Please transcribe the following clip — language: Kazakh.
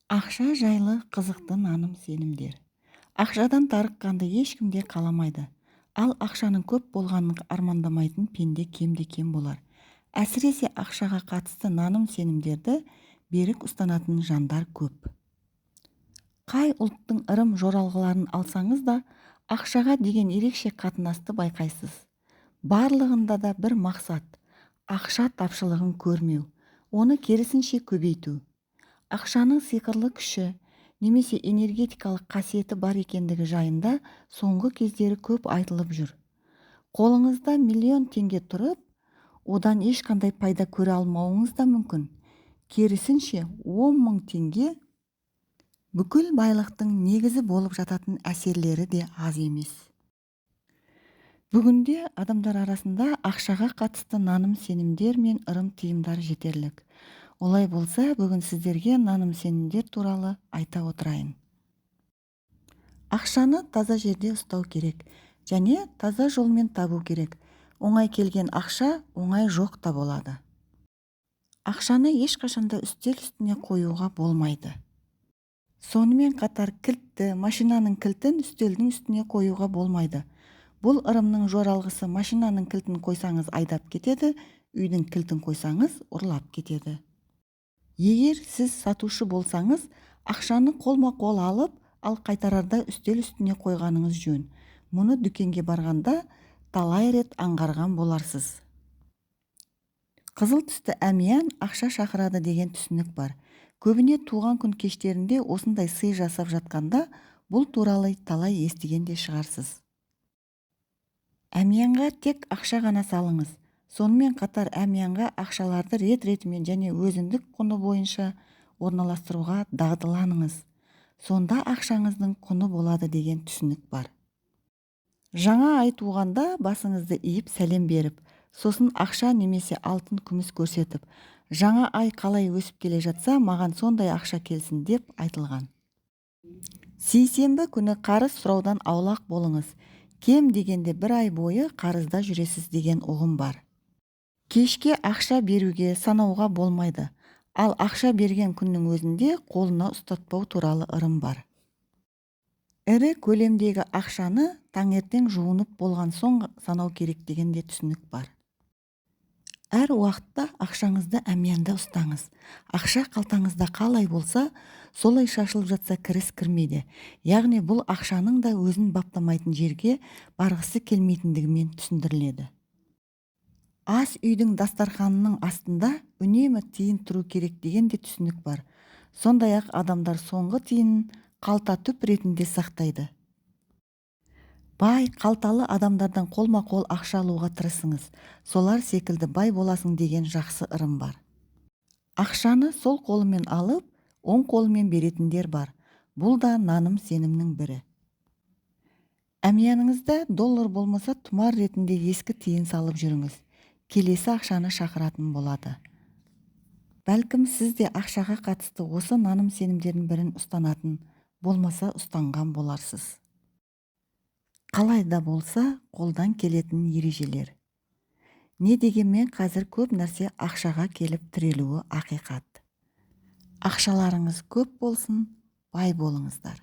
Ақша жайлы қызықты наным-сенімдер. Ақшадан тарыққанды ешкім де қаламайды. Ал ақшаның көп болғанын армандамайтын пенде кемде-кем болар. Әсіресе ақшаға қатысты наным-сенімдерді берік ұстанатын жандар көп. Қай ұлттың ырым жоралғыларын алсаңыз да, ақшаға деген ерекше қатынасты байқайсыз. Барлығында да бір мақсат: ақша тапшылығын көрмеу, оны керісінше көбейту. Ақшаның сиқырлы күші немесе энергетикалық қасиеті бар екендігі жайында соңғы кездері көп айтылып жүр. Қолыңызда миллион теңге тұрып, одан ешқандай пайда көре алмауыңыз да мүмкін. Керісінше 10 мың теңге бүкіл байлықтың негізі болып жататын әсерлері де аз емес. Бүгінде адамдар арасында ақшаға қатысты наным-сенімдер мен ырым-тыйымдар жетерлік. Олай болса, бүгін сіздерге наным-сенімдер туралы айта отырайын. Ақшаны таза жерде ұстау керек және таза жолмен табу керек. Оңай келген ақша оңай жоқ та болады. Ақшаны ешқашанда үстел үстіне қоюға болмайды. Сонымен қатар кілтті, машинаның кілтін үстелдің үстіне қоюға болмайды. Бұл ырымның жоралғысы: машинаның кілтін қойсаңыз айдап кетеді, үйдің кілтін қойсаңыз ұрлап кетеді. Егер сіз сатушы болсаңыз, ақшаны қолма-қол алып, ал қайтарарда үстел үстіне қойғаныңыз жөн. Мұны дүкенге барғанда талай рет аңғарған боларсыз. Қызыл түсті әмиян ақша шақырады деген түсінік бар. Көбіне туған күн кештерінде осындай сый жасап жатқанда бұл туралы талай естіген де шығарсыз. Әмиянға тек ақша ғана салыңыз. Сонымен қатар әмиянға ақшаларды рет-ретімен және өзіндік құны бойынша орналастыруға дағдыланыңыз. Сонда ақшаңыздың құны болады деген түсінік бар. Жаңа ай туғанда басыңызды иіп сәлем беріп, сосын ақша немесе алтын күміс көрсетіп, жаңа ай қалай өсіп келе жатса, маған сондай ақша келсін деп айтылған. Сейсенбі күні қарыз сұраудан аулақ болыңыз. Кем дегенде бір ай бойы қарызда жүресіз деген ұғым бар. Кешке ақша беруге санауға болмайды. Ал ақша берген күннің өзінде қолына ұстатпау туралы ырым бар. Ірі көлемдегі ақшаны таңертең жуынып болған соң санау керек деген де түсінік бар. Әр уақытта ақшаңызды әмиянда ұстаңыз. Ақша қалтаңызда қалай болса, солай шашылып жатса кіріс кірмейді. Яғни бұл ақшаның да өзін баптамайтын жерге барғысы келмейтіндігімен түсіндіріледі. Ас үйдің дастарханының астында үнемі тиын тұру керек деген де түсінік бар. Сондай-ақ адамдар соңғы тиынын қалта түп ретінде сақтайды. Бай, қалталы адамдардан қолма-қол ақша алуға тырысыңыз. Солар секілді бай боласың деген жақсы ырым бар. Ақшаны сол қолымен алып, оң қолымен беретіндер бар. Бұл да наным-сенімнің бірі. Әмияныңызда доллар болмаса, тұмар ретінде ескі тиын салып жүріңіз. Келесі ақшаны шақыратын болады. Бәлкім сіз де ақшаға қатысты осы наным-сенімдердің бірін ұстанатын, болмаса ұстанған боларсыз. Қалай да болса, қолдан келетін ережелер. Не дегенмен қазір көп нәрсе ақшаға келіп тірелуі ақиқат. Ақшаларыңыз көп болсын, бай болыңыздар.